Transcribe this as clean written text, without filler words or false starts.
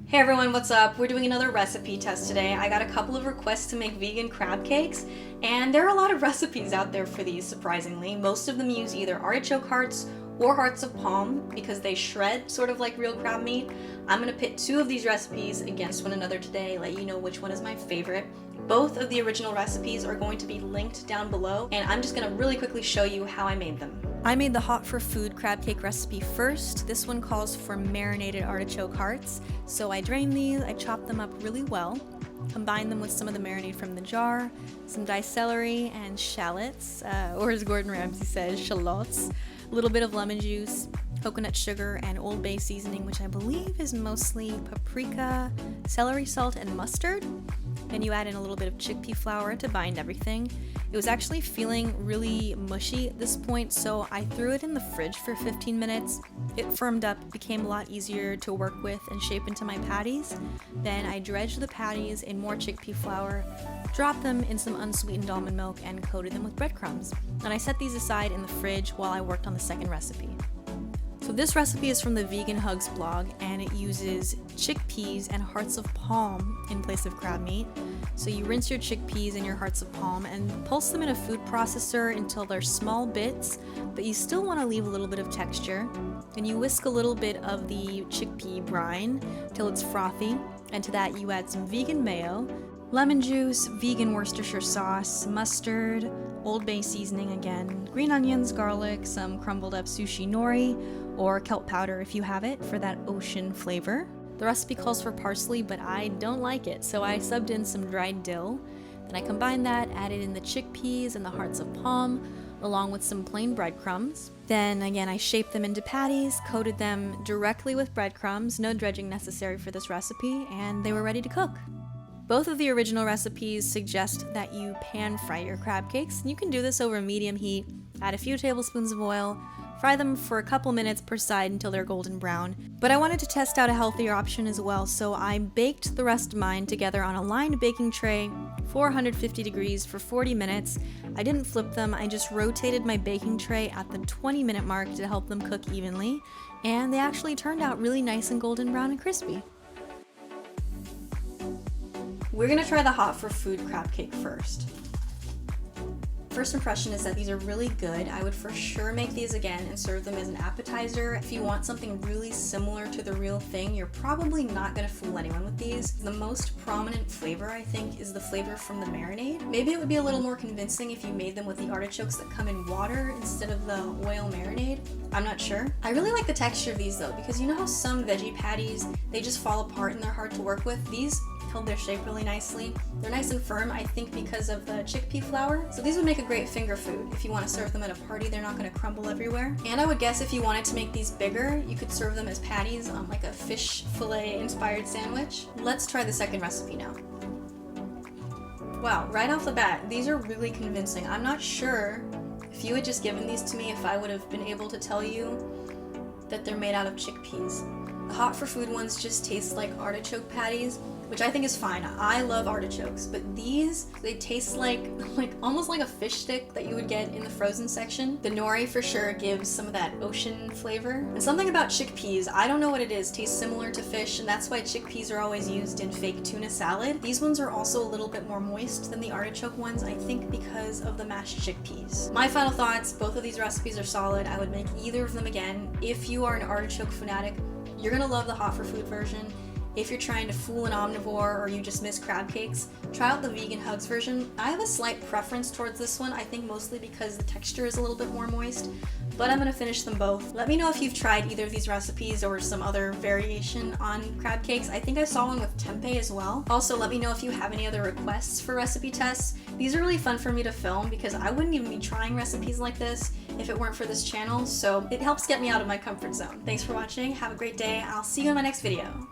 Hey everyone, what's up? We're doing another recipe test today. I got a couple of requests to make vegan crab cakes, and there are a lot of recipes out there for these, surprisingly. Most of them use either artichoke hearts or hearts of palm because they shred sort of like real crab meat. I'm gonna pit two of these recipes against one another today, let you know which one is my favorite. Both of the original recipes are going to be linked down below, and I'm just gonna really quickly show you how I made them. I made the hot for food crab cake recipe first. This one calls for marinated artichoke hearts. So I drained these, I chopped them up really well, combined them with some of the marinade from the jar, some diced celery and shallots, or as Gordon Ramsay says, shallots, a little bit of lemon juice, coconut sugar, and Old Bay seasoning, which I believe is mostly paprika, celery salt, and mustard. Then you add in a little bit of chickpea flour to bind everything. It was actually feeling really mushy at this point, so I threw it in the fridge for 15 minutes. It firmed up, became a lot easier to work with and shape into my patties. Then I dredged the patties in more chickpea flour, dropped them in some unsweetened almond milk, and coated them with breadcrumbs. And I set these aside in the fridge while I worked on the second recipe. So this recipe is from the Vegan Hugs blog, and it uses chickpeas and hearts of palm in place of crab meat. So you rinse your chickpeas and your hearts of palm and pulse them in a food processor until they're small bits, but you still want to leave a little bit of texture. And you whisk a little bit of the chickpea brine till it's frothy, and to that you add some vegan mayo, lemon juice, vegan Worcestershire sauce, mustard, Old Bay seasoning again, green onions, garlic, some crumbled up sushi nori, or kelp powder if you have it for that ocean flavor. The recipe calls for parsley, but I don't like it, so I subbed in some dried dill. Then I combined that, added in the chickpeas and the hearts of palm, along with some plain breadcrumbs. Then again, I shaped them into patties, coated them directly with breadcrumbs, no dredging necessary for this recipe, and they were ready to cook. Both of the original recipes suggest that you pan fry your crab cakes. You can do this over medium heat, add a few tablespoons of oil, fry them for a couple minutes per side until they're golden brown. But I wanted to test out a healthier option as well, so I baked the rest of mine together on a lined baking tray, 450 degrees for 40 minutes. I didn't flip them, I just rotated my baking tray at the 20-minute mark to help them cook evenly, and they actually turned out really nice and golden brown and crispy. We're gonna try the hot for food crab cake first. First impression is that these are really good. I would for sure make these again and serve them as an appetizer. If you want something really similar to the real thing, you're probably not gonna fool anyone with these. The most prominent flavor, I think, is the flavor from the marinade. Maybe it would be a little more convincing if you made them with the artichokes that come in water instead of the oil marinade. I'm not sure. I really like the texture of these though, because you know how some veggie patties, they just fall apart and they're hard to work with? These held their shape really nicely. They're nice and firm, I think because of the chickpea flour. So these would make a great finger food. If you want to serve them at a party, they're not going to crumble everywhere. And I would guess if you wanted to make these bigger, you could serve them as patties on like a fish fillet inspired sandwich. Let's try the second recipe now. Wow, right off the bat, these are really convincing. I'm not sure if you had just given these to me if I would have been able to tell you that they're made out of chickpeas. The hot for food ones just taste like artichoke patties, which I think is fine. I love artichokes, but these, they taste like almost like a fish stick that you would get in the frozen section. The nori for sure gives some of that ocean flavor. And something about chickpeas, I don't know what it is, tastes similar to fish, and that's why chickpeas are always used in fake tuna salad. These ones are also a little bit more moist than the artichoke ones, I think because of the mashed chickpeas. My final thoughts, both of these recipes are solid. I would make either of them again. If you are an artichoke fanatic, you're gonna love the hot for food version. If you're trying to fool an omnivore or you just miss crab cakes, try out the Vegan Hugs version. I have a slight preference towards this one, I think mostly because the texture is a little bit more moist, but I'm gonna finish them both. Let me know if you've tried either of these recipes or some other variation on crab cakes. I think I saw one with tempeh as well. Also, let me know if you have any other requests for recipe tests. These are really fun for me to film because I wouldn't even be trying recipes like this if it weren't for this channel, so it helps get me out of my comfort zone. Thanks for watching, have a great day, I'll see you in my next video.